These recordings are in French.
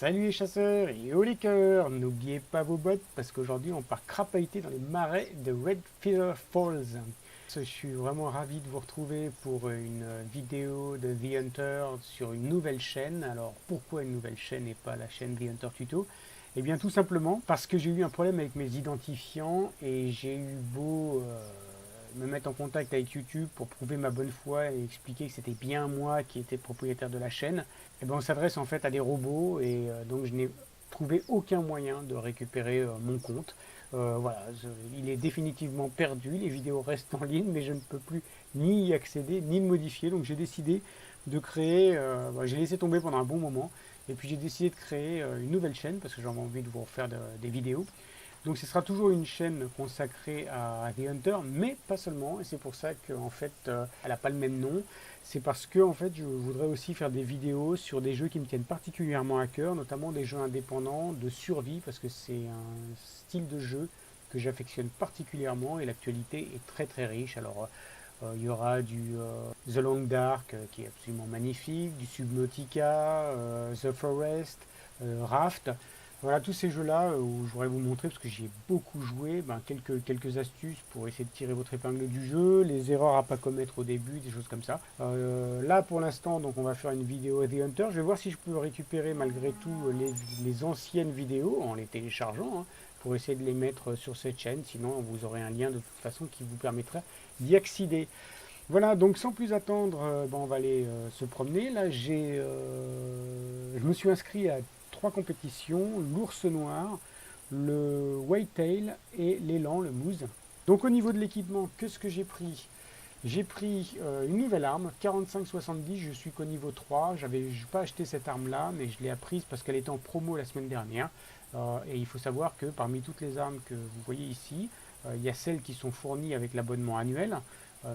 Salut les chasseurs et yo les cœurs, n'oubliez pas vos bottes parce qu'aujourd'hui on part crapahuter dans les marais de Red Feather Falls. Je suis vraiment ravi de vous retrouver pour une vidéo de The Hunter sur une nouvelle chaîne. Alors pourquoi une nouvelle chaîne et pas la chaîne The Hunter Tuto? Eh bien tout simplement parce que j'ai eu un problème avec mes identifiants et j'ai eu beau me mettre en contact avec YouTube pour prouver ma bonne foi et expliquer que c'était bien moi qui étais propriétaire de la chaîne. Et ben on s'adresse en fait à des robots et donc je n'ai trouvé aucun moyen de récupérer mon compte. Voilà, il est définitivement perdu, les vidéos restent en ligne mais je ne peux plus ni y accéder ni le modifier, donc j'ai décidé de créer, j'ai laissé tomber pendant un bon moment et puis j'ai décidé de créer une nouvelle chaîne parce que j'avais envie de vous refaire des vidéos. Donc ce sera toujours une chaîne consacrée à The Hunter, mais pas seulement, et c'est pour ça qu'en fait elle n'a pas le même nom. C'est parce que en fait je voudrais aussi faire des vidéos sur des jeux qui me tiennent particulièrement à cœur, notamment des jeux indépendants de survie, parce que c'est un style de jeu que j'affectionne particulièrement et l'actualité est très très riche. Alors il y aura du The Long Dark qui est absolument magnifique, du Subnautica, The Forest, Raft. Voilà, tous ces jeux-là où je voudrais vous montrer, parce que j'y ai beaucoup joué, quelques astuces pour essayer de tirer votre épingle du jeu, les erreurs à pas commettre au début, des choses comme ça. Là, pour l'instant, donc on va faire une vidéo The Hunter. Je vais voir si je peux récupérer malgré tout les anciennes vidéos en les téléchargeant, hein, pour essayer de les mettre sur cette chaîne. Sinon, vous aurez un lien de toute façon qui vous permettra d'y accéder. Voilà, donc sans plus attendre, on va aller se promener. Là, je me suis inscrit à 3 compétitions, l'ours noir, le whitetail et l'élan, le moose. Donc au niveau de l'équipement, qu'est-ce que j'ai pris? J'ai pris une nouvelle arme, 45-70, je suis qu'au niveau 3. J'avais pas acheté cette arme-là, mais je l'ai apprise parce qu'elle était en promo la semaine dernière. Et il faut savoir que parmi toutes les armes que vous voyez ici, il y a celles qui sont fournies avec l'abonnement annuel,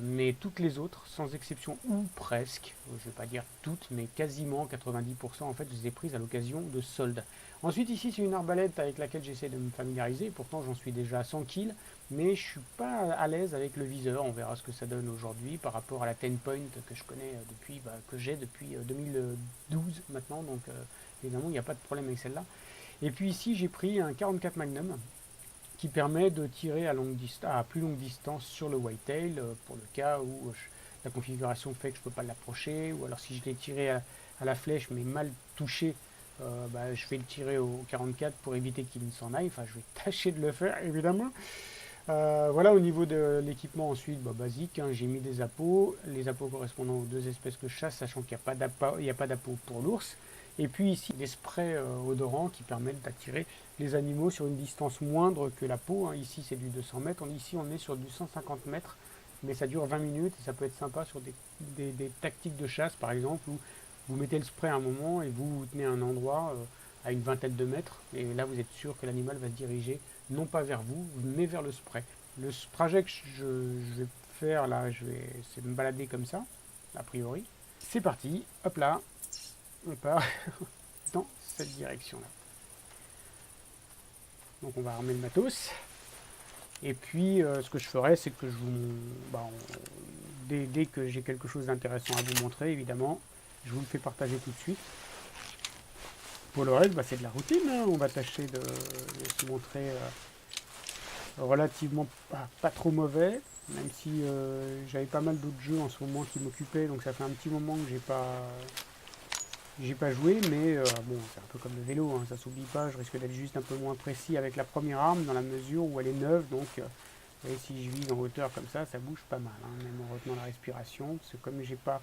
mais toutes les autres, sans exception ou presque, je ne vais pas dire toutes, mais quasiment 90%, en fait, je les ai prises à l'occasion de soldes. Ensuite, ici, c'est une arbalète avec laquelle j'essaie de me familiariser. Pourtant, j'en suis déjà à 100 kills, mais je ne suis pas à l'aise avec le viseur. On verra ce que ça donne aujourd'hui par rapport à la 10 point que je connais depuis, que j'ai depuis 2012 maintenant. Donc, évidemment, il n'y a pas de problème avec celle-là. Et puis ici, j'ai pris un 44 Magnum qui permet de tirer à plus longue distance sur le whitetail pour le cas où la configuration fait que je ne peux pas l'approcher, ou alors si je l'ai tiré à la flèche mais mal touché, je vais le tirer au 44 pour éviter qu'il ne s'en aille. Enfin, je vais tâcher de le faire évidemment. Voilà, au niveau de l'équipement ensuite, basique, hein, j'ai mis des appos, les appos correspondant aux 2 espèces que je chasse, sachant qu'il n'y a pas d'appos pour l'ours. Et puis ici, des sprays odorants qui permettent d'attirer les animaux sur une distance moindre que la peau, hein. Ici, c'est du 200 mètres. Ici, on est sur du 150 mètres, mais ça dure 20 minutes et ça peut être sympa sur des tactiques de chasse, par exemple, où vous mettez le spray à un moment et vous vous tenez à un endroit à une vingtaine de mètres. Et là, vous êtes sûr que l'animal va se diriger non pas vers vous, mais vers le spray. Le trajet que je vais faire là, c'est de me balader comme ça, a priori. C'est parti, hop là, on part dans cette direction-là. Donc on va armer le matos. Et puis ce que je ferai, c'est que dès que j'ai quelque chose d'intéressant à vous montrer, évidemment, je vous le fais partager tout de suite. Pour le reste, c'est de la routine, hein. On va tâcher de se montrer relativement pas trop mauvais, même si j'avais pas mal d'autres jeux en ce moment qui m'occupaient, donc ça fait un petit moment que j'ai pas joué, mais c'est un peu comme le vélo, hein, ça s'oublie pas. Je risque d'être juste un peu moins précis avec la première arme dans la mesure où elle est neuve, donc et si je vise en hauteur comme ça bouge pas mal, hein, même en retenant la respiration, parce que comme j'ai pas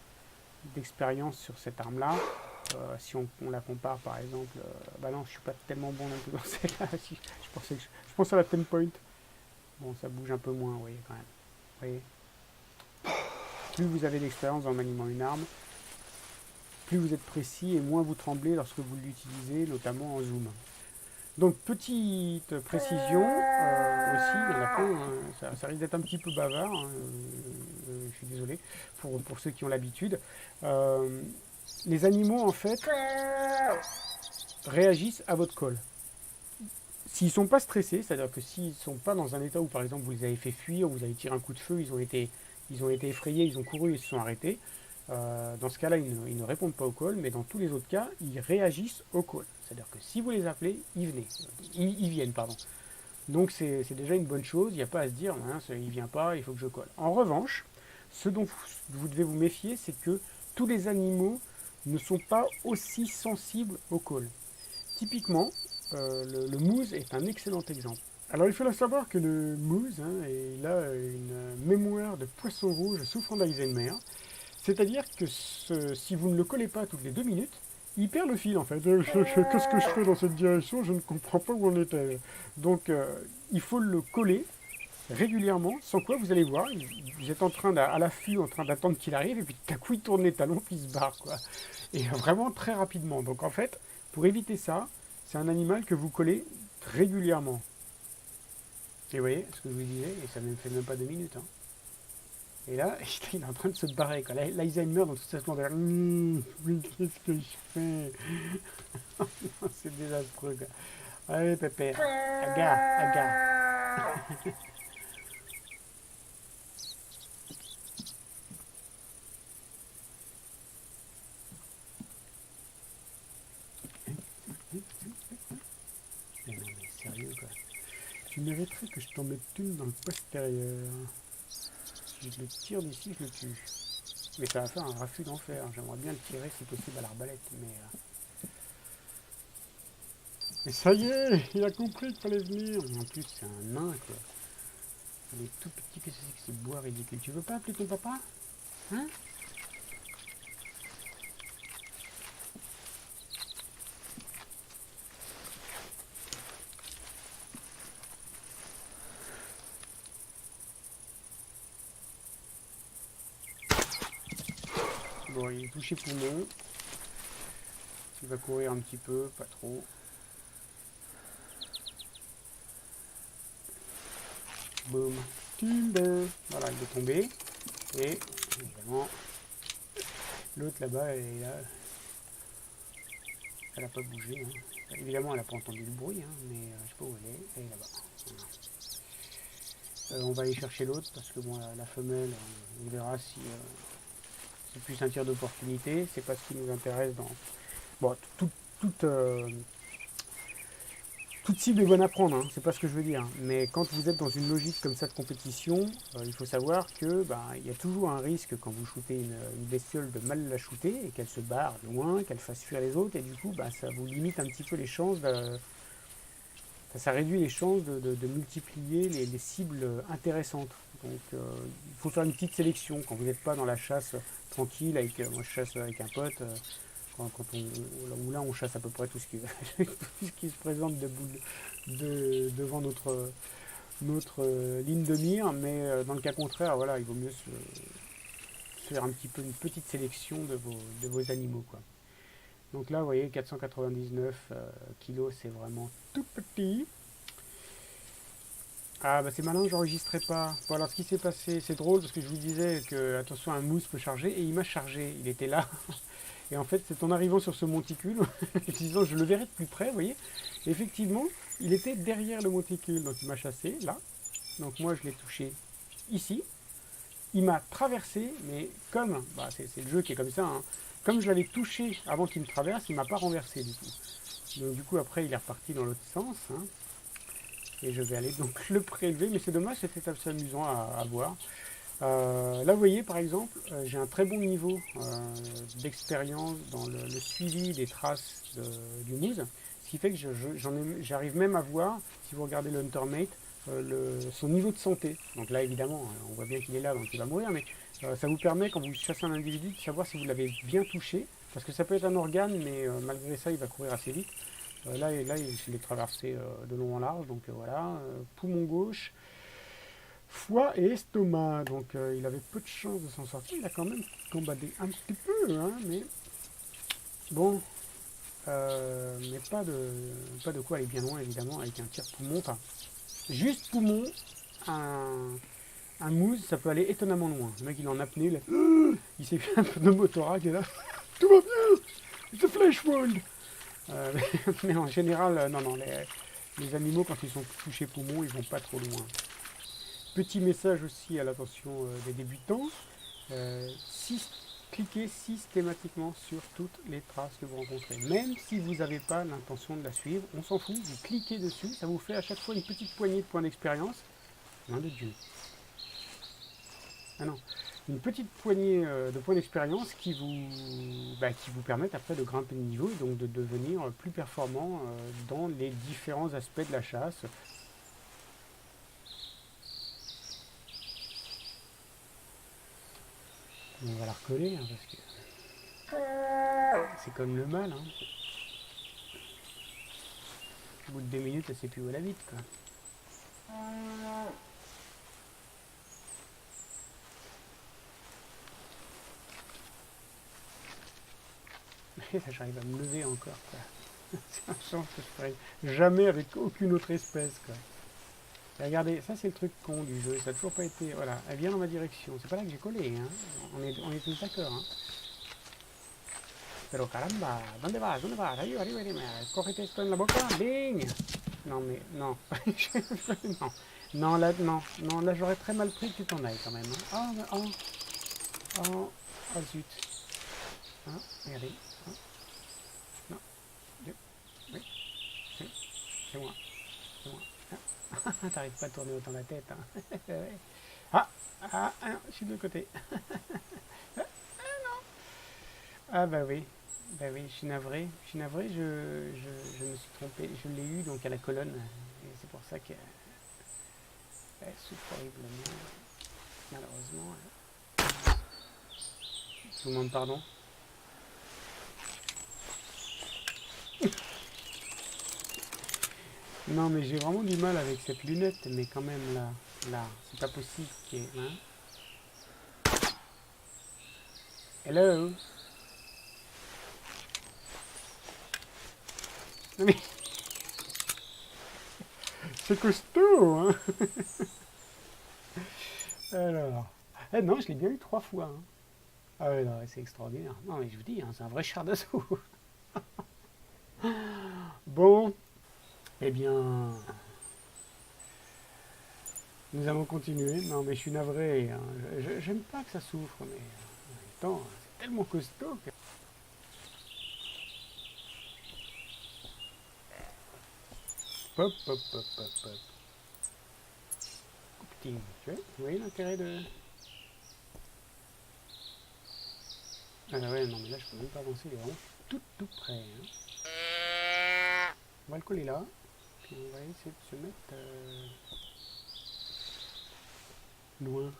d'expérience sur cette arme là, si on la compare par exemple, non, je suis pas tellement bon non plus dans celle-là. Je pense à la 10 point. Bon, ça bouge un peu moins, oui, quand même. Vous voyez, plus vous avez d'expérience en maniement une arme, plus vous êtes précis et moins vous tremblez lorsque vous l'utilisez, notamment en zoom. Donc, petite précision aussi, il y en a plein, hein, ça risque d'être un petit peu bavard, hein, je suis désolé pour ceux qui ont l'habitude. Les animaux, en fait, réagissent à votre call. S'ils ne sont pas stressés, c'est-à-dire que s'ils ne sont pas dans un état où, par exemple, vous les avez fait fuir, vous avez tiré un coup de feu, ils ont été effrayés, ils ont couru, ils se sont arrêtés, Dans ce cas-là, ils ne répondent pas au call, mais dans tous les autres cas, ils réagissent au call. C'est-à-dire que si vous les appelez, ils viennent, pardon. Donc c'est déjà une bonne chose, il n'y a pas à se dire, hein, il ne vient pas, il faut que je colle. En revanche, ce dont vous devez vous méfier, c'est que tous les animaux ne sont pas aussi sensibles au call. Typiquement, le moose est un excellent exemple. Alors il faut savoir que le moose, hein, il a une mémoire de poisson rouge souffrant d'Alzheimer. C'est-à-dire que si vous ne le collez pas toutes les 2 minutes, il perd le fil en fait. Qu'est-ce que je fais dans cette direction? Je ne comprends pas où on était. Donc il faut le coller régulièrement, sans quoi vous allez voir, vous êtes en train à l'affût, en train d'attendre qu'il arrive, et puis tout à coup il tourne les talons, puis il se barre, quoi. Et vraiment très rapidement. Donc en fait, pour éviter ça, c'est un animal que vous collez régulièrement. Et vous voyez ce que je vous disais, et ça ne fait même pas 2 minutes. Hein. Et là, il est en train de se barrer. L'Alzheimer dans toute sa splendeur. Oui, qu'est-ce que je fais? C'est désastreux. Quoi. Allez, pépère. Aga, aga. Mais non, mais sérieux, quoi. Tu mériterais que je t'en mette une dans le postérieur. Si je le tire d'ici, je le tue. Mais ça va faire un raffut d'enfer. J'aimerais bien le tirer si possible à l'arbalète, mais ça y est, il a compris qu'il fallait venir. Mais en plus, c'est un nain, quoi. Il est tout petit, qu'est-ce que c'est que ce bois ridicule? Tu veux pas appeler ton papa? Hein? Bon, il est touché poumon. Il va courir un petit peu, pas trop. Boum. Timber. Voilà, il est tombé. Et, évidemment, l'autre là-bas, elle est là. Elle n'a pas bougé. Hein. Évidemment, elle n'a pas entendu le bruit, hein, mais je sais pas où elle est. Elle est là-bas. Voilà. On va aller chercher l'autre parce que bon, la femelle, on verra si c'est plus un tir d'opportunité. C'est pas ce qui nous intéresse dans. Bon, toute, toute cible est bonne à prendre, hein, c'est pas ce que je veux dire. Mais quand vous êtes dans une logique comme ça de compétition, il faut savoir que il y a toujours un risque quand vous shootez une bestiole de mal la shooter et qu'elle se barre loin, qu'elle fasse fuir les autres, et du coup ça vous limite un petit peu les chances ça réduit les chances de multiplier les cibles intéressantes. Donc il faut faire une petite sélection quand vous n'êtes pas dans la chasse tranquille. Moi je chasse avec un pote. Là on chasse à peu près tout ce qui se présente devant notre ligne de mire, mais dans le cas contraire, voilà, il vaut mieux se faire un petit peu une petite sélection de vos animaux. Quoi. Donc là, vous voyez, 499 kilos, c'est vraiment tout petit. Ah bah c'est malin, j'enregistrais pas. Bon alors ce qui s'est passé, c'est drôle parce que je vous disais que attention un mousse peut charger et il m'a chargé, il était là. Et en fait c'est en arrivant sur ce monticule, disant je le verrai de plus près, vous voyez. Et effectivement, il était derrière le monticule, donc il m'a chassé là. Donc moi je l'ai touché ici. Il m'a traversé, mais comme, c'est le jeu qui est comme ça, hein. Comme je l'avais touché avant qu'il me traverse, il m'a pas renversé du coup. Donc du coup après il est reparti dans l'autre sens. Hein. Et je vais aller donc le prélever, mais c'est dommage, c'était assez amusant à voir. Là, vous voyez, par exemple, j'ai un très bon niveau d'expérience dans le suivi des traces du moose, ce qui fait que j'arrive même à voir, si vous regardez le Huntermate, son niveau de santé. Donc là, évidemment, on voit bien qu'il est là, donc il va mourir, mais ça vous permet, quand vous chassez un individu, de savoir si vous l'avez bien touché, parce que ça peut être un organe, mais malgré ça, il va courir assez vite. Là, je l'ai traversé de long en large, donc voilà, poumon gauche, foie et estomac, donc il avait peu de chance de s'en sortir, il a quand même combattu un petit peu, hein, mais bon, mais pas de quoi aller bien loin évidemment avec un tir poumon, enfin, juste poumon, un mousse, ça peut aller étonnamment loin, le mec il est en apnée, il s'est fait un peu de motorac et là, tout va bien, it's a flesh wound. Mais en général, non, les animaux, quand ils sont touchés poumon, ils vont pas trop loin. Petit message aussi à l'attention des débutants. Si cliquez systématiquement sur toutes les traces que vous rencontrez. Même si vous n'avez pas l'intention de la suivre, on s'en fout, vous cliquez dessus, ça vous fait à chaque fois une petite poignée de points d'expérience. Nom de Dieu. Ah non, une petite poignée de points d'expérience qui vous permettent après de grimper de niveau et donc de devenir plus performant dans les différents aspects de la chasse. On va la recoller hein, parce que c'est comme le mal. Hein. Au bout de 2 minutes, elle sait plus où elle habite quoi. Et ça, j'arrive à me lever encore quoi. C'est un chance que je ferai jamais avec aucune autre espèce quoi. Et regardez, ça c'est le truc con du jeu, ça n'a toujours pas été... Voilà, elle vient dans ma direction, c'est pas là que j'ai collé, hein. On est tous d'accord, hein. Pero caramba, ¿dónde vas? ¿Dónde vas? Arriba, arriba, arriba, cógete esto en la boca, bing. Non mais, non. Non, non, là, non, non, là j'aurais très mal pris que tu t'en ailles quand même. Hein. Oh, zut. Ah, regardez. Ah. Non, oui, c'est moi, c'est moi. T'arrives pas à tourner autant la tête. Hein. Je suis de l'autre côté. Ah bah oui, je suis navré. Je me suis trompé. Je l'ai eu donc à la colonne. Et c'est pour ça qu'elle souffre horriblement. Malheureusement. Je vous demande pardon. Non mais j'ai vraiment du mal avec cette lunette, mais quand même là, c'est pas possible qu'il y ait... Hein. Hello. Mais... C'est costaud, hein. Alors... Eh non, je l'ai bien eu 3 fois. Hein. Ah ouais, non, c'est extraordinaire. Non mais je vous dis, hein, c'est un vrai char d'assaut. Bon... Eh bien, nous allons continuer. Non, mais je suis navré. Hein. J'aime pas que ça souffre, mais en même temps, c'est tellement costaud que... Hop, hop, hop, hop, hop. Petit, tu vois, vous voyez l'intérêt de... Ah ouais, non, mais là, je peux même pas avancer. Il est vraiment tout près. Hein. On va le coller là. Puis on va essayer de se mettre... loin.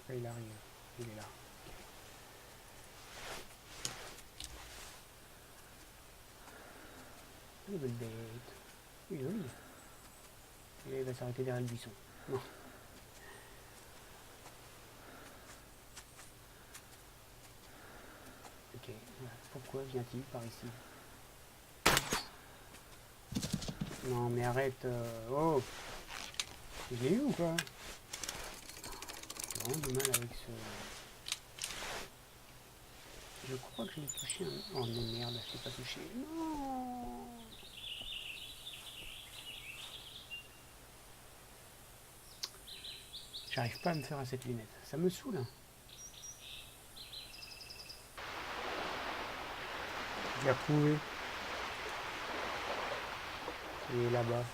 Il arrive, il est là. Une belle bête. Oui, joli. Et il va s'arrêter derrière le buisson. Non. Ok, pourquoi vient-il par ici? Non mais arrête. Oh, je l'ai eu ou quoi? J'ai vraiment du mal avec ce... Je crois que je l'ai touché. Oh non merde, je l'ai pas touché. Non. J'arrive pas à me faire à cette lunette. Ça me saoule. Hein. J'ai approuvé. Il est là-bas.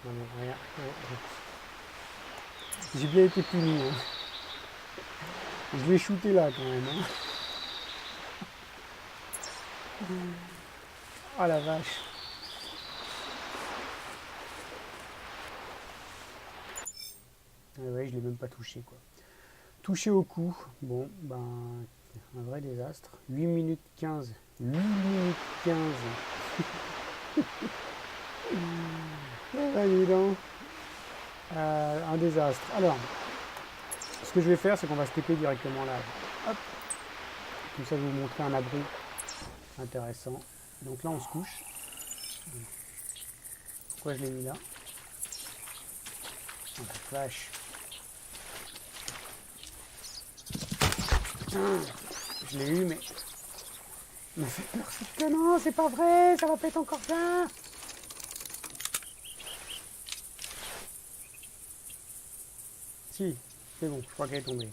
Non mais regarde. J'ai bien été puni. Hein. Je l'ai shooté là quand même. Hein. Oh la vache. Ah ouais, je l'ai même pas touché quoi. Touché au cou. Bon, ben, un vrai désastre. 8 minutes 15. 8 minutes 15. Ah, dis donc. Un désastre. Alors, ce que je vais faire, c'est qu'on va se TP directement là. Hop. Comme ça, je vais vous montrer un abri intéressant. Donc là, on se couche. Pourquoi je l'ai mis là? Oh la vache. Je l'ai eu, mais... Il m'a fait peur cette canon, c'est pas vrai, ça va pas être encore bien. Si, c'est bon, je crois qu'elle est tombée.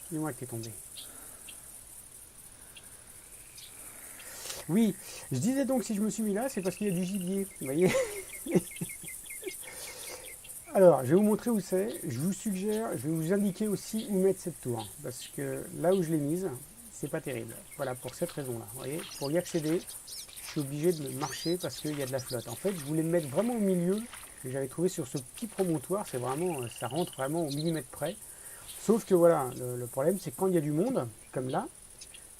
Dis-moi que t'es tombée. Oui, je disais donc si je me suis mis là, c'est parce qu'il y a du gibier, vous voyez. Alors, je vais vous montrer où c'est. Je vous suggère, je vais vous indiquer aussi où mettre cette tour. Parce que là où je l'ai mise, c'est pas terrible. Voilà, pour cette raison-là. Vous voyez, pour y accéder, je suis obligé de marcher parce qu'il y a de la flotte. En fait, je voulais me mettre vraiment au milieu. Que j'avais trouvé sur ce petit promontoire, c'est vraiment, ça rentre vraiment au millimètre près. Sauf que voilà, le problème, c'est quand il y a du monde, comme là.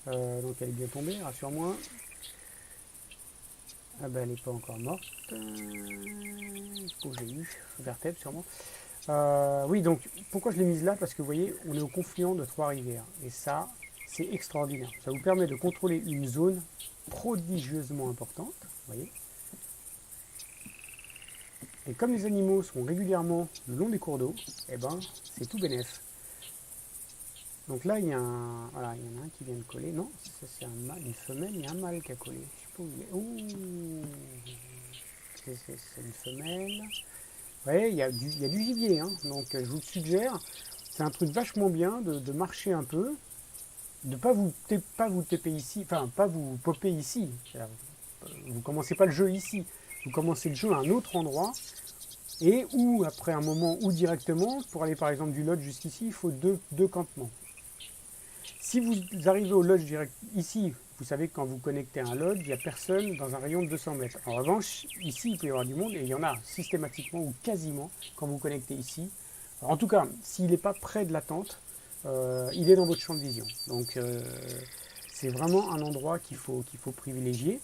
Donc elle est bien tombée, rassure-moi. Ah ben elle n'est pas encore morte. Oh, j'ai eu vertèbre sûrement. Oui, donc pourquoi je l'ai mise là? Parce que vous voyez, on est au confluent de trois rivières. Et ça, c'est extraordinaire. Ça vous permet de contrôler une zone prodigieusement importante. Vous voyez. Et comme les animaux sont régulièrement le long des cours d'eau, eh ben, c'est tout bénef. Donc là, il y a un, voilà, il y en a un qui vient de coller. Non, ça c'est un mâle, une femelle, il y a un mâle qui a collé. Je sais pas où il est. Ouh, c'est une femelle. Vous voyez, il y a du gibier, hein. Donc je vous le suggère. C'est un truc vachement bien de marcher un peu, de pas vous taper ici, enfin pas vous popper ici. Vous commencez pas le jeu ici. Vous commencez le jeu à un autre endroit. Et ou après un moment ou directement, pour aller par exemple du lodge jusqu'ici, il faut deux campements. Si vous arrivez au lodge direct ici, vous savez que quand vous connectez à un lodge, il n'y a personne dans un rayon de 200 mètres. En revanche, ici, il peut y avoir du monde et il y en a systématiquement ou quasiment quand vous connectez ici. Alors, en tout cas, s'il n'est pas près de la tente, il est dans votre champ de vision. Donc, c'est vraiment un endroit qu'il faut privilégier.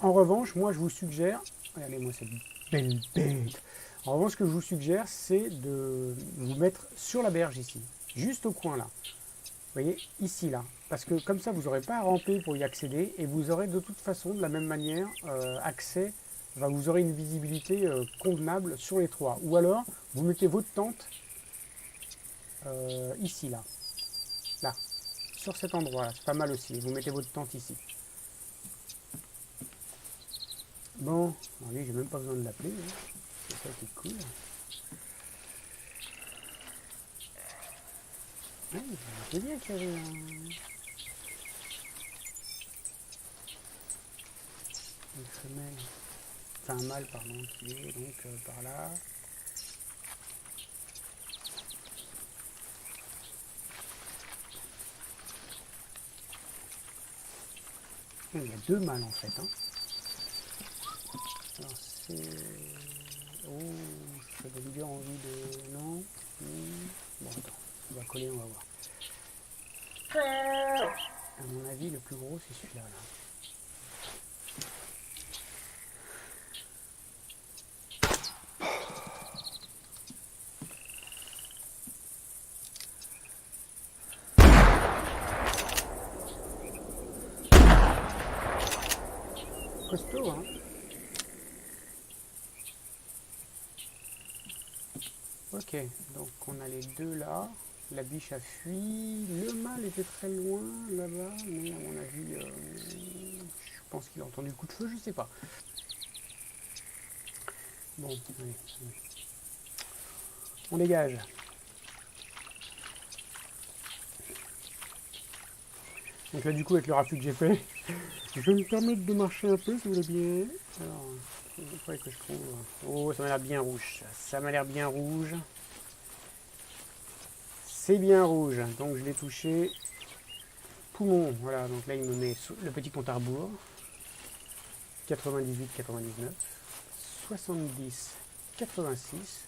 En revanche, moi, je vous suggère, regardez-moi cette belle bête. En revanche, ce que je vous suggère, c'est de vous mettre sur la berge ici, juste au coin là. Vous voyez, ici, là. Parce que comme ça, vous n'aurez pas à ramper pour y accéder et vous aurez de toute façon, de la même manière, accès, enfin, vous aurez une visibilité convenable sur les trois. Ou alors, vous mettez votre tente ici, là. Là. Sur cet endroit-là. C'est pas mal aussi. Vous mettez votre tente ici. Bon, lui, j'ai même pas besoin de l'appeler. Hein. C'est ça qui est cool. Ouais, c'est bien qu'il y avait une femelle, enfin un mâle, pardon, qui est donc par là. Il y a deux mâles en fait. Hein. Alors c'est... Oh, ça donne bien envie de... Non. Bon, attends, on va coller, on va voir. À mon avis, le plus gros, c'est celui-là. Là. Costaud, hein. Ok, donc on a les deux là. La biche a fui. Le mâle était très loin là-bas, mais à mon avis, je pense qu'il a entendu le coup de feu, je sais pas. Bon, allez. On dégage. Donc là, du coup, avec le raffut que j'ai fait, je vais me permettre de marcher un peu, si vous voulez bien. Alors, il faudrait que je trouve... Oh, ça m'a l'air bien rouge. Ça m'a l'air bien rouge. C'est bien rouge. Donc, je l'ai touché. Poumon. Voilà, donc là, il me met le petit compte à rebours. 98, 99. 70, 86.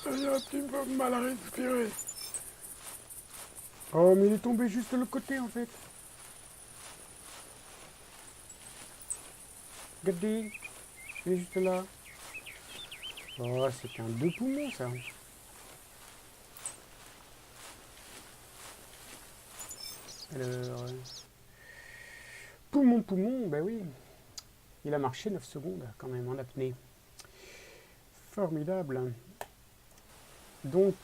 J'ai un petit peu de mal à respirer. Oh, mais il est tombé juste de l'autre côté, en fait. Regardez, il est juste là. Oh, c'est un deux poumons, ça. Alors... Poumon, ben oui. Il a marché 9 secondes, quand même, en apnée. Formidable. Donc,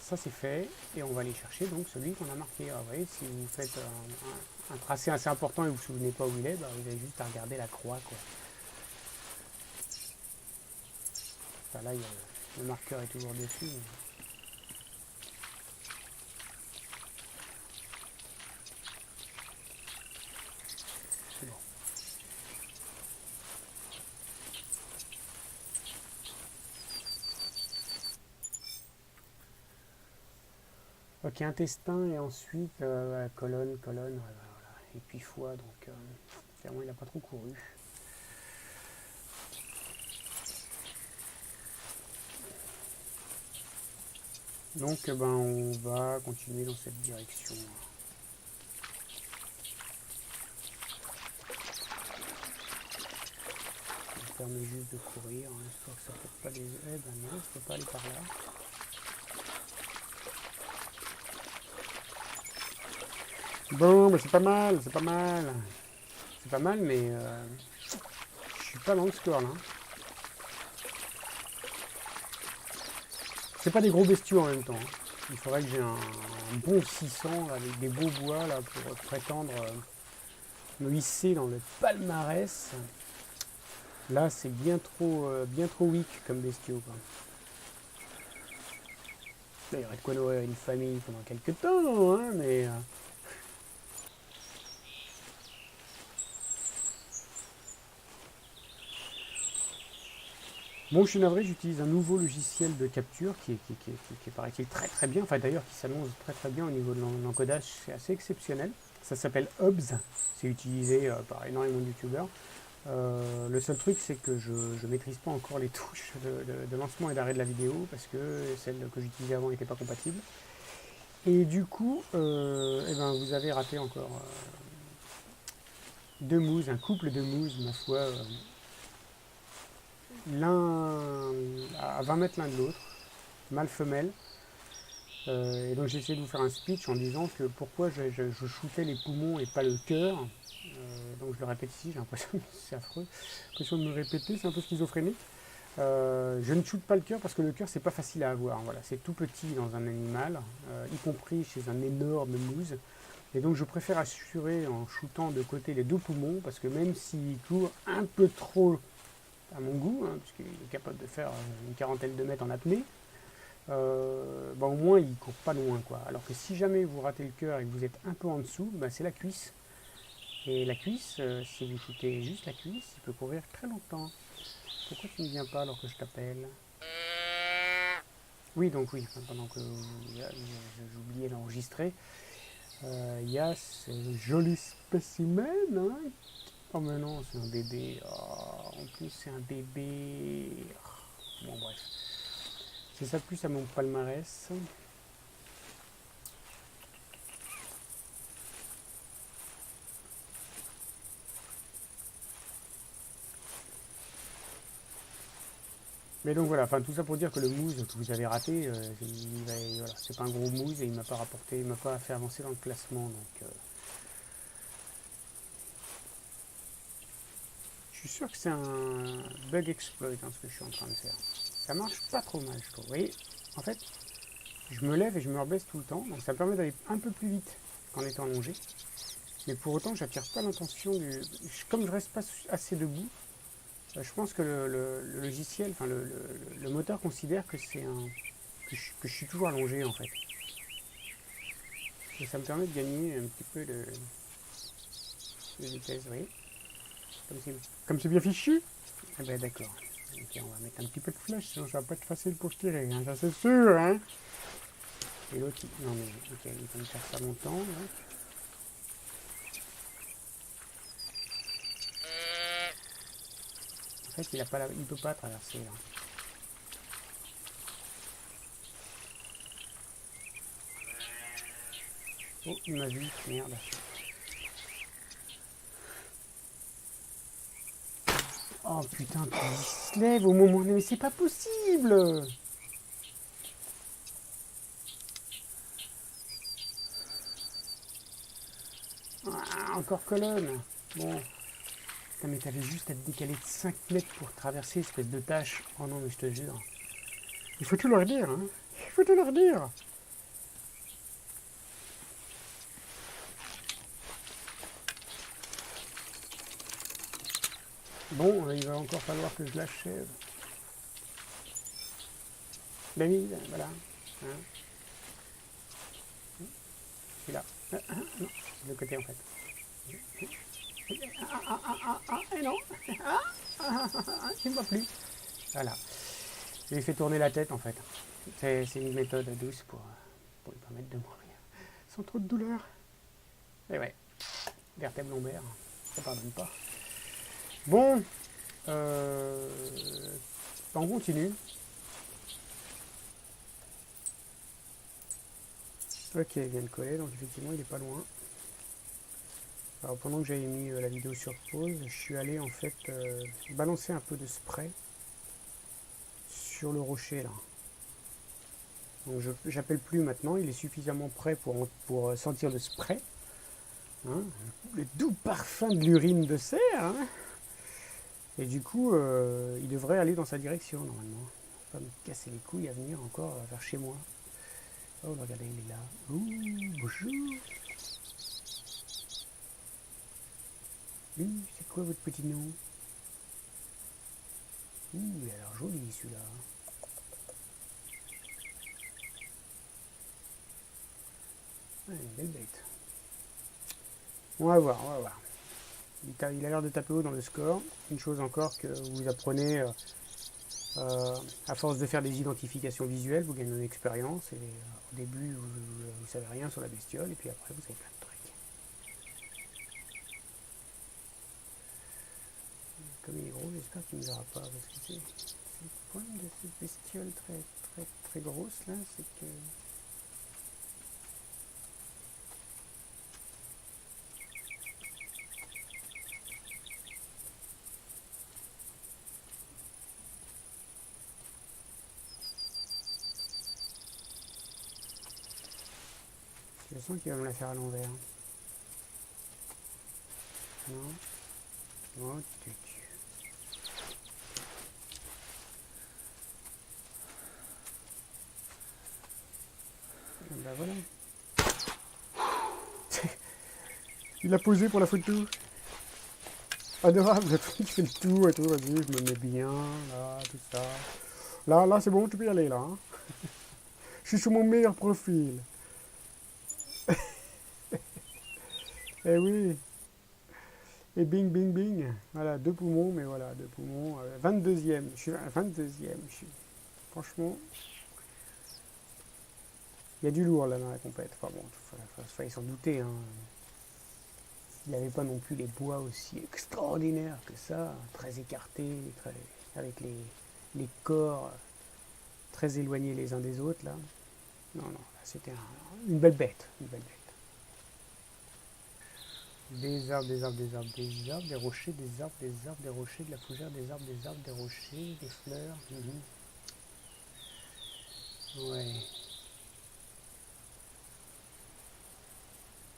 ça c'est fait. Et on va aller chercher donc celui qu'on a marqué. Alors, vous voyez, si vous faites un tracé assez important et vous ne vous souvenez pas où il est, bah, vous avez juste à regarder la croix, quoi. Enfin, là, Le marqueur est toujours dessus. Mais... c'est bon. Ok, intestin et ensuite colonne, voilà. Et puis foie, donc clairement il n'a pas trop couru. Donc ben, on va continuer dans cette direction. Ça me permet juste de courir, hein, histoire que ça ne peut pas des... Eh ben non, je ne peux pas aller par là. Bon, ben c'est pas mal, c'est pas mal. C'est pas mal, mais je suis pas dans le score là. C'est pas des gros bestiaux en même temps. Il faudrait que j'ai un bon 600 là, avec des beaux bois là, pour prétendre me hisser dans le palmarès. Là, c'est bien trop weak comme bestiaux, quoi. Là, il y aurait de quoi nourrir une famille pendant quelques temps, hein, mais... Bon, je suis navré, j'utilise un nouveau logiciel de capture qui paraît-il très très bien, enfin d'ailleurs qui s'annonce très très bien au niveau de l'encodage, c'est assez exceptionnel. Ça s'appelle Hubs, c'est utilisé par énormément de youtubeurs. Le seul truc, c'est que je ne maîtrise pas encore les touches de lancement et d'arrêt de la vidéo parce que celle que j'utilisais avant n'était pas compatible. Et du coup, eh ben, vous avez raté encore deux mouses, un couple de mouses, ma foi, l'un à 20 mètres l'un de l'autre, mâle-femelle. Et donc j'ai essayé de vous faire un speech en disant que pourquoi je shootais les poumons et pas le cœur. Donc je le répète ici, j'ai l'impression que c'est affreux. J'ai l'impression de me répéter, c'est un peu schizophrénique. Je ne shoote pas le cœur parce que le cœur c'est pas facile à avoir. Voilà, c'est tout petit dans un animal, y compris chez un énorme moose. Et donc je préfère assurer en shootant de côté les deux poumons parce que même s'il court un peu trop à mon goût, hein, puisqu'il est capable de faire une quarantaine de mètres en apnée, bah au moins il court pas loin, quoi. Alors que si jamais vous ratez le cœur et que vous êtes un peu en dessous, bah, c'est la cuisse. Et la cuisse, si vous shootez juste la cuisse, il peut courir très longtemps. Pourquoi tu ne viens pas alors que je t'appelle? Oui, donc oui, pendant que j'oubliais d'enregistrer, il y a ce joli spécimen, hein. Oh mais non, c'est un bébé. Oh, en plus c'est un bébé. Oh, bon bref. C'est ça plus à mon palmarès. Mais donc voilà, enfin tout ça pour dire que le mousse que vous avez raté, voilà, c'est pas un gros mousse et il m'a pas rapporté, il m'a pas fait avancer dans le classement. Donc je suis sûr que c'est un bug exploit, hein, ce que je suis en train de faire. Ça marche pas trop mal, je trouve. Vous voyez, en fait, je me lève et je me rebaisse tout le temps, donc ça me permet d'aller un peu plus vite qu'en étant allongé. Mais pour autant, j'attire pas l'attention du. Comme je reste pas assez debout, je pense que le logiciel, enfin le moteur considère que c'est un que je suis toujours allongé en fait. Et ça me permet de gagner un petit peu de vitesse, vous voyez. Comme c'est bien fichu. Eh ben d'accord. Ok, on va mettre un petit peu de flèche, sinon ça va pas être facile pour tirer, hein, ça c'est sûr, hein. Et l'autre, non mais ok, il va me faire ça longtemps. Là. En fait, il peut pas traverser là. Oh, il m'a vu, merde. Oh putain, puis il se lève au moment... Mais c'est pas possible. Ah, encore colonne. Bon. Putain, mais t'avais juste à te décaler de 5 mètres pour traverser, espèce de tâche. Oh non, mais je te jure. Il faut tout leur dire, hein. Il faut tout leur dire. Bon, il va encore falloir que je l'achève. David, voilà. Hein. Je suis là. Non, c'est de l'autre côté en fait. Et non. Tu ne vois plus. Voilà. Je lui ai fait tourner la tête en fait. C'est une méthode douce pour lui permettre de mourir sans trop de douleur. Et ouais, vertèbre lombaire, ça pardonne pas. Bon, on continue. Ok, il vient de coller, donc effectivement il est pas loin. Alors pendant que j'avais mis la vidéo sur pause, je suis allé en fait balancer un peu de spray sur le rocher là. Donc j'appelle plus maintenant, il est suffisamment prêt pour sentir le spray. Hein, le doux parfum de l'urine de cerf. Hein. Et du coup, il devrait aller dans sa direction normalement. Pas me casser les couilles à venir encore vers chez moi. Oh, regardez, il est là. Ouh, bonjour. C'est quoi votre petit nom? Il a l'air joli celui-là. Ouais, une belle bête. On va voir, on va voir. Il a l'air de taper haut dans le score. Une chose encore que vous apprenez à force de faire des identifications visuelles, vous gagnez une expérience. Et au début, vous savez rien sur la bestiole, et puis après, vous savez plein de trucs. Comme il est gros, j'espère qu'il ne me verra pas, parce que c'est le problème de cette bestiole très grosse là, c'est que je sens qu'il va me la faire à l'envers. Non. Oh, tu. Ben voilà. Il a posé pour la photo. Adorable, tu fais le tour et tout, vas-y, je me mets bien, là, tout ça. Là, c'est bon, tu peux y aller, là. Hein. Je suis sur mon meilleur profil. Eh oui. Et bing, bing, bing. Voilà, 2 poumons, mais voilà, 2 poumons. 22e, je suis à 22e. Franchement, il y a du lourd, là, dans la compète. Enfin bon, il fallait s'en douter, hein. Il n'avait pas non plus les bois aussi extraordinaires que ça, très écartés, avec les corps très éloignés les uns des autres, là. Non, c'était une belle bête, une belle bête. Des arbres, des arbres, des arbres, des arbres, des rochers, des arbres, des arbres, des rochers, de la fougère, des arbres, des rochers, des fleurs. Ouais.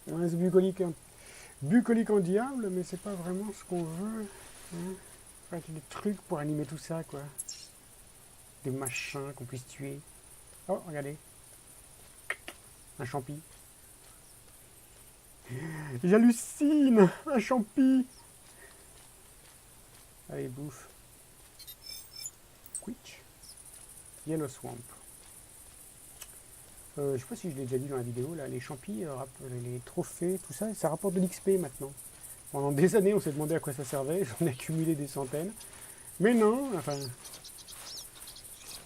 Ouais, c'est bucolique, hein. Bucolique en diable, mais c'est pas vraiment ce qu'on veut. Hein. Enfin, des trucs pour animer tout ça, quoi. Des machins qu'on puisse tuer. Oh, regardez. Un champi. J'hallucine. Un champi. Allez, bouffe. Quitch. Yellow Swamp. Je sais pas si je l'ai déjà dit dans la vidéo, là, les champis, les trophées, tout ça, ça rapporte de l'XP maintenant. Pendant des années, on s'est demandé à quoi ça servait, j'en ai accumulé des centaines. Mais non, enfin,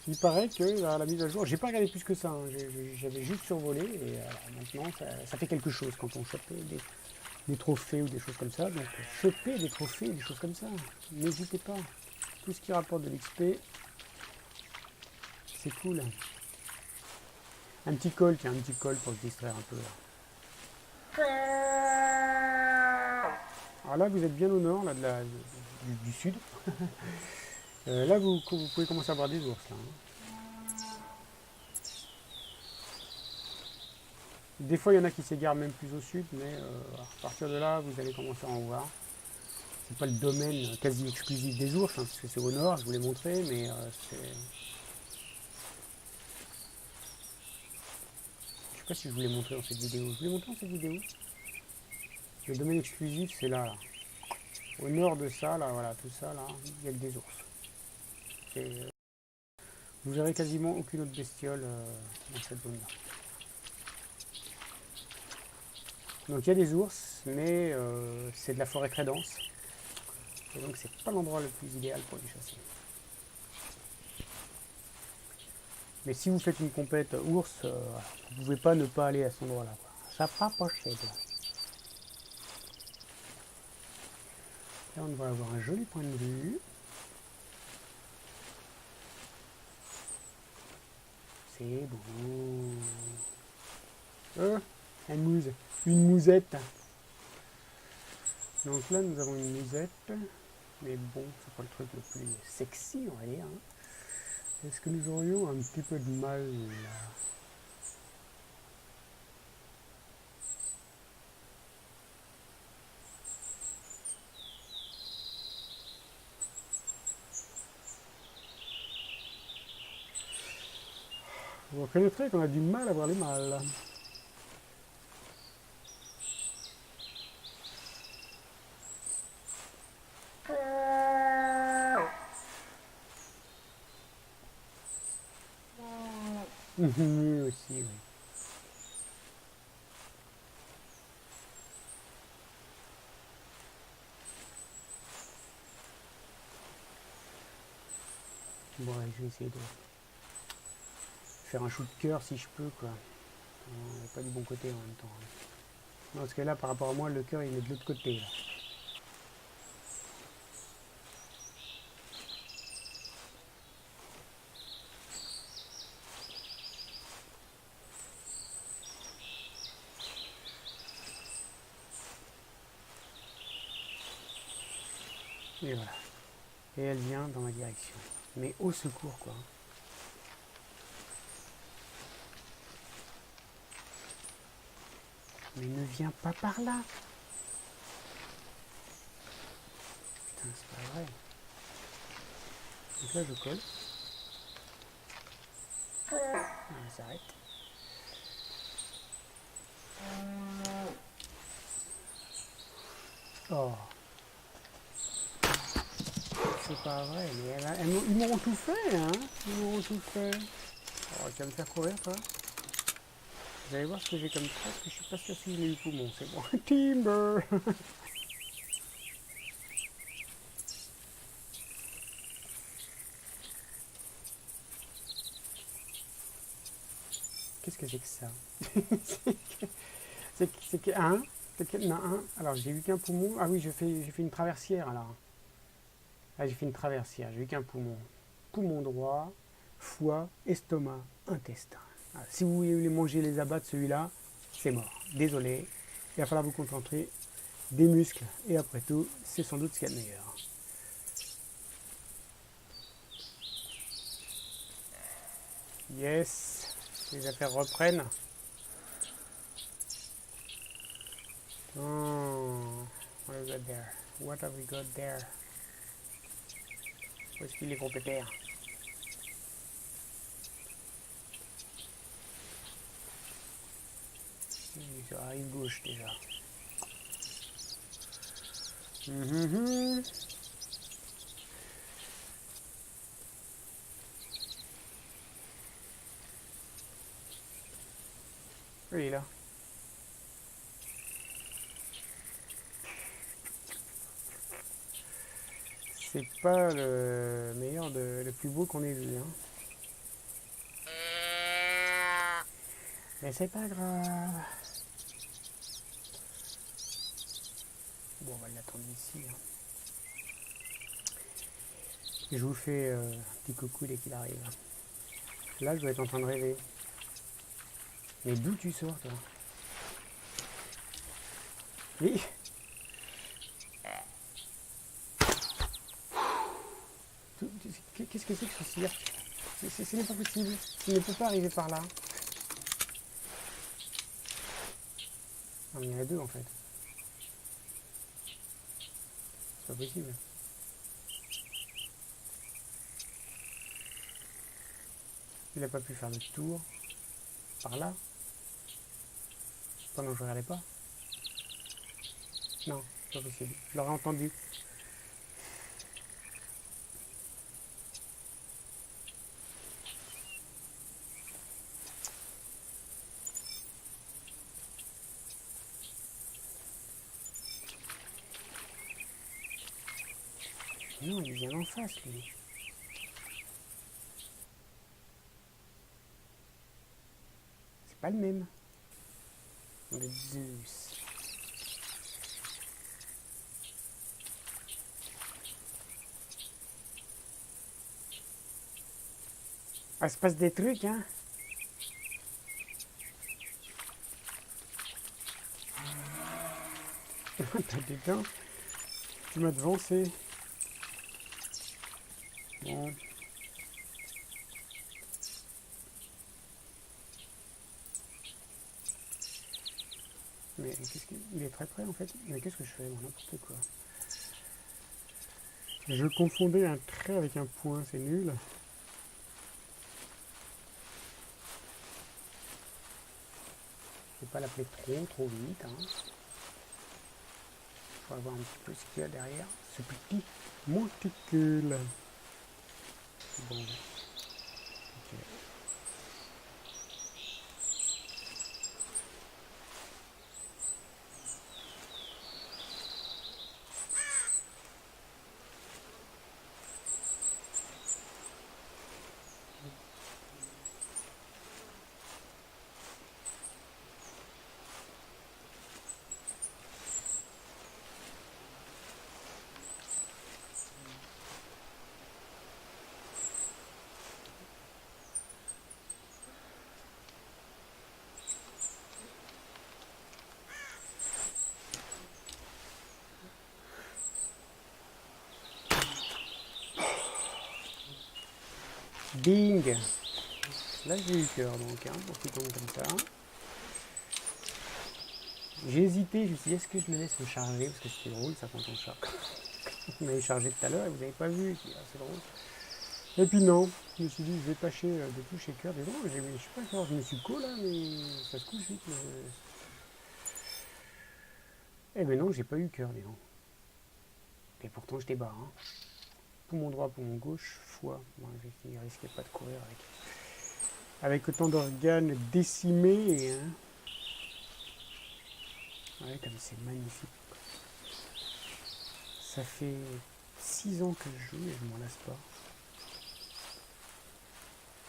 il paraît que à la mise à jour, j'ai pas regardé plus que ça, hein, j'avais juste survolé, et maintenant, ça fait quelque chose quand on chope des trophées ou des choses comme ça. Donc, choper des trophées, des choses comme ça, n'hésitez pas. Tout ce qui rapporte de l'XP, c'est cool. Un petit col, tiens, un petit col pour se distraire un peu. Alors là, vous êtes bien au nord là, du sud. Là, vous pouvez commencer à voir des ours. Là, hein. Des fois, il y en a qui s'égarent même plus au sud, mais à partir de là, vous allez commencer à en voir. C'est pas le domaine quasi exclusif des ours, hein, parce que c'est au nord, je vous l'ai montré, mais c'est... Je sais pas si je vous l'ai montré dans cette vidéo. Je vous l'ai montré dans cette vidéo. Le domaine exclusif, c'est là, là. Au nord de ça, là, voilà, tout ça, là, il y a que des ours. Vous verrez quasiment aucune autre bestiole dans cette zone-là. Donc il y a des ours, mais c'est de la forêt très dense. Et donc c'est pas l'endroit le plus idéal pour les chasser. Mais si vous faites une compète ours, vous pouvez pas ne pas aller à cet endroit-là. Ça pas possible. Là on va avoir un joli point de vue. C'est beau. Une mousette. Donc là nous avons une mousette. Mais bon, c'est pas le truc le plus sexy, on va dire. Est-ce que nous aurions un petit peu de mal là? Vous reconnaîtrez qu'on a du mal à voir les mâles. Oui, aussi, oui. Bon, allez, je vais essayer de faire un shoot de cœur si je peux, quoi. On n'est pas du bon côté en même temps. Non, parce que là, par rapport à moi, le cœur, il est de l'autre côté, là. Et voilà. Et elle vient dans ma direction. Mais au secours, quoi. Mais ne viens pas par là. Putain, c'est pas vrai. Donc là, je colle. Elle s'arrête. Oh. C'est pas vrai, mais ils m'auront tout fait, hein. Ils m'auront tout fait. Oh, tu vas me faire courir, toi. Vous allez voir ce que j'ai comme trace, que je suis pas sûr si j'ai eu le poumon, c'est bon. Timber. Qu'est-ce que c'est que ça? C'est que un. Non, un. Alors j'ai eu qu'un poumon. Ah oui, j'ai fait une traversière alors. Ah, j'ai fait une traversière, j'ai eu qu'un poumon. Poumon droit, foie, estomac, intestin. Alors, si vous voulez manger les abats de celui-là, c'est mort. Désolé. Il va falloir vous concentrer. Des muscles. Et après tout, c'est sans doute ce qu'il y a de meilleur. Yes. Les affaires reprennent. Oh, what have we got there? What have we got there? Où est-ce qu'il est gros pépère? Il est sur la rive gauche déjà. Oui, il est là. C'est pas le meilleur, le plus beau qu'on ait vu. Hein. Mais c'est pas grave. Bon, on va l'attendre ici. Hein. Et je vous fais un petit coucou dès qu'il arrive. Là, je dois être en train de rêver. Mais d'où tu sors, toi? Oui. Qu'est-ce que c'est que ce cirque? Ce n'est pas possible. Il ne peut pas arriver par là. Non, mais il y en a deux en fait. C'est pas possible. Il n'a pas pu faire le tour par là pendant que je regardais pas. Non, c'est pas possible. Je l'aurais entendu. Non, il vient en face, lui. C'est pas le même. Le Zeus. Ah, il se passe des trucs, hein. T'as des dents. Tu m'as devancé. Bon. Mais qu'est-ce qu'il est très près en fait. Mais qu'est-ce que je fais? N'importe quoi. Je confondais un trait avec un point, c'est nul. Je ne vais pas l'appeler trop vite. Hein. Faut voir un petit peu ce qu'il y a derrière ce petit monticule. Bon. Ok. Bing! Là j'ai eu peur donc, hein, pour qu'il tombe comme ça. J'ai hésité, je me suis dit est-ce que je le laisse me charger, parce que c'est drôle ça quand on charge. Vous m'avez chargé tout à l'heure et vous n'avez pas vu, c'est drôle. Et puis non, je me suis dit je vais tâcher de toucher cœur. Mais bon, je sais pas comment je me suis co là, mais ça se couche vite. Eh ben non, j'ai pas eu cœur, dis donc. Et pourtant je débarre. Hein. Poumon droit, poumon gauche, foie. Bon, il risquait pas de courir avec autant d'organes décimés. Hein. Ouais, comme c'est magnifique. Ça fait 6 ans que je joue et je m'en lasse pas.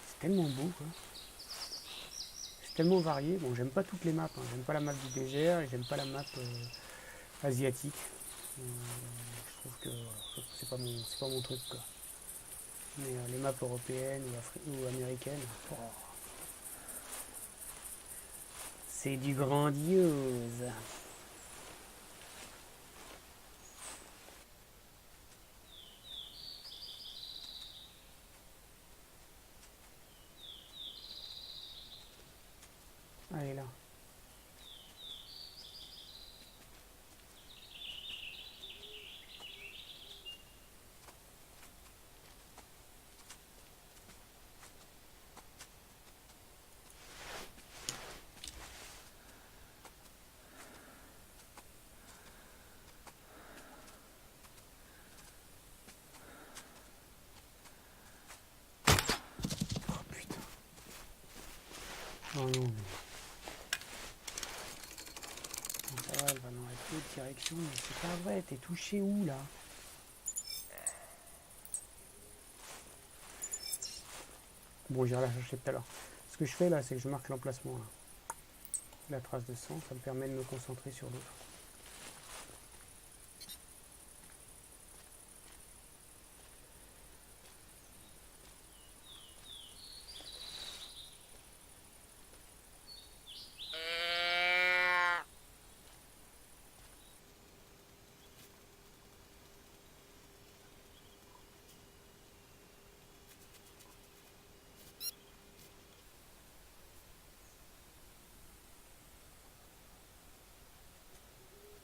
C'est tellement beau, quoi. C'est tellement varié. Bon, j'aime pas toutes les maps. Hein. J'aime pas la map du désert et j'aime pas la map asiatique. Je trouve que c'est pas mon truc, quoi. Mais les maps européennes ou américaines, oh, c'est du grandiose. Allez là. Oh putain. Oh non mais. Bon, ça va, elle va dans la autre direction, mais c'est pas vrai, t'es touché où là? Bon, j'irai la chercher tout à l'heure. Ce que je fais là, c'est que je marque l'emplacement là. La trace de sang, ça me permet de me concentrer sur l'autre.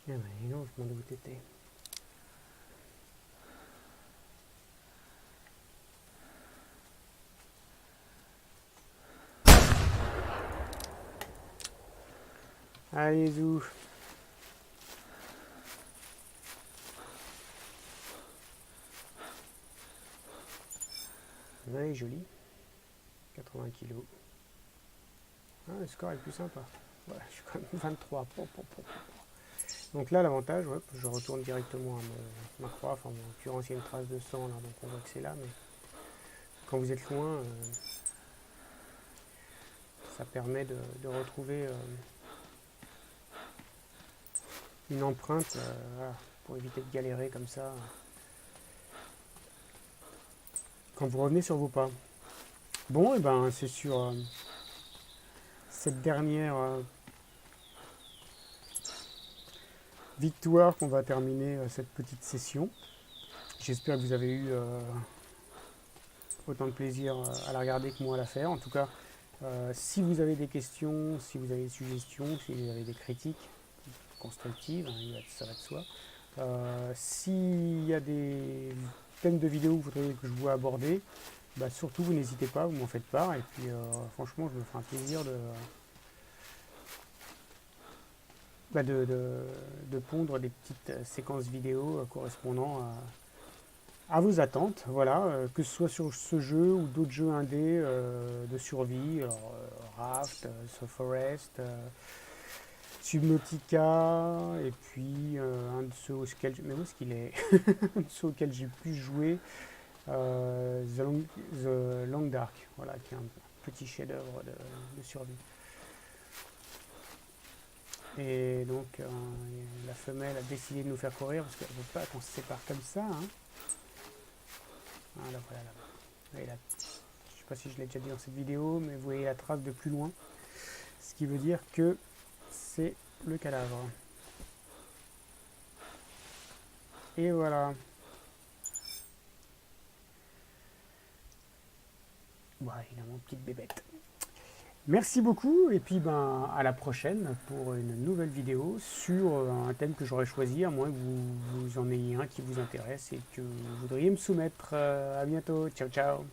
Ah bah non, je m'en doute t'étais. Allez, zou. Ouais, joli. 80 kilos. Ah, le score est plus sympa. Voilà, je suis quand même 23. Donc là, l'avantage, ouais, je retourne directement à ma croix, enfin, en l'occurrence, il y a une trace de sang, là, donc on voit que c'est là, mais quand vous êtes loin, ça permet de retrouver une empreinte, voilà, pour éviter de galérer comme ça quand vous revenez sur vos pas. Bon, et ben c'est sur cette dernière victoire qu'on va terminer cette petite session. J'espère que vous avez eu autant de plaisir à la regarder que moi à la faire. En tout cas, si vous avez des questions, si vous avez des suggestions, si vous avez des critiques constructives, hein, ça va de soi. S'il y a des thèmes de vidéos que vous voudriez que je vous aborde, bah surtout vous n'hésitez pas, vous m'en faites part. Et puis franchement, je me ferai un plaisir de pondre des petites séquences vidéo correspondant à vos attentes, voilà, que ce soit sur ce jeu ou d'autres jeux indés de survie, alors, Raft, The Forest, Subnautica, et puis un de ceux auxquels, mais où est-ce qu'il est, un de ceux auxquels j'ai pu jouer, The Long Dark, voilà, qui est un petit chef-d'œuvre de survie. Et donc la femelle a décidé de nous faire courir parce qu'elle ne veut pas qu'on se sépare comme ça. Hein. Voilà, voilà, là. Là. Je ne sais pas si je l'ai déjà dit dans cette vidéo, mais vous voyez la trace de plus loin. Ce qui veut dire que c'est le cadavre. Et voilà. Voilà, évidemment, petite bébête. Merci beaucoup et puis ben, à la prochaine pour une nouvelle vidéo sur un thème que j'aurais choisi, à moins que vous en ayez un qui vous intéresse et que vous voudriez me soumettre. À bientôt, ciao ciao.